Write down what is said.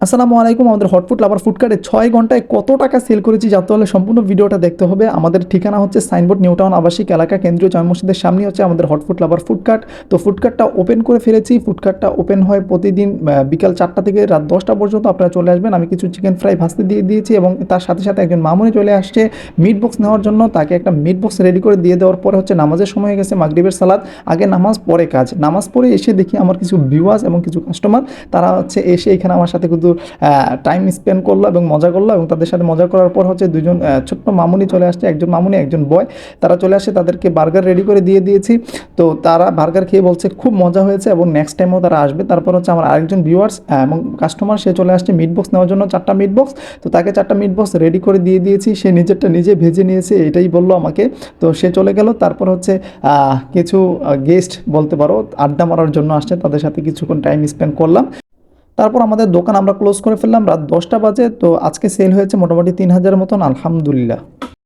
আসসালামু আলাইকুম। আমাদের হটফুড লাভার ফুডকার্টে 6 ঘন্টায় কত টাকা সেল করেছি জানতে হলে সম্পূর্ণ ভিডিওটা দেখতে হবে। আমাদের ঠিকানা হচ্ছে সাইনবোর্ড নিউ টাউন আবাসিক এলাকা, কেন্দ্রীয় জামে মসজিদের সামনে হচ্ছে আমাদের হটফুড লাভার ফুডকার্ট। তো ফুডকার্টটা ওপেন করে ফেলেছি। ফুডকার্টটা ওপেন হয় প্রতিদিন বিকাল 4টা থেকে রাত 10টা পর্যন্ত। আপনারা চলে আসবেন। আমি কিছু চিকেন ফ্রাই ভাজতে দিয়ে দিয়েছি এবং তার সাথে সাথে একজন মামুনি চলে আসছে মিট বক্স নেওয়ার জন্য। তাকে একটা মিট বক্স রেডি করে দিয়ে দেওয়ার পরে হচ্ছে নামাজের সময় হয়ে গেছে, মাগরিবের সালাত। আগে নামাজ পরে কাজ। নামাজ পড়ে এসে দেখি আমার কিছু ভিউয়ার্স এবং কিছু কাস্টমার তারা হচ্ছে এসে এখানে আমার সাথে কিন্তু টাইম স্পেন্ড করলো এবং মজা করলো। এবং তাদের সাথে মজা করার পর হচ্ছে দুজন ছোট্ট মামুনি চলে আসছে, একজন মামুনি একজন বয়। তারা চলে আসে, তাদেরকে বার্গার রেডি করে দিয়ে দিয়েছি। তো তারা বার্গার খেয়ে বলছে খুব মজা হয়েছে এবং নেক্সট টাইমও তারা আসবে। তারপর হচ্ছে আমার আরেকজন ভিউয়ার্স এবং কাস্টমার, সে চলে আসছে মিট বক্স নেওয়ার জন্য 4টা মিট বক্স। তো তাকে 4টা মিট বক্স রেডি করে দিয়ে দিয়েছি। সে নিজেরটা নিজে ভেজে নিয়েছে, এটাই বললো আমাকে। তো সে চলে গেল। তারপর হচ্ছে কিছু গেস্ট বলতে পারো আড্ডা মারার জন্য আসছে, তাদের সাথে কিছুক্ষণ টাইম স্পেন্ড করলাম। তারপর আমাদের দোকান আমরা ক্লোজ করে ফেললাম রাত 10টা বাজে। তো আজকে সেল হয়েছে মোটামুটি 3000 মতন, আলহামদুলিল্লাহ।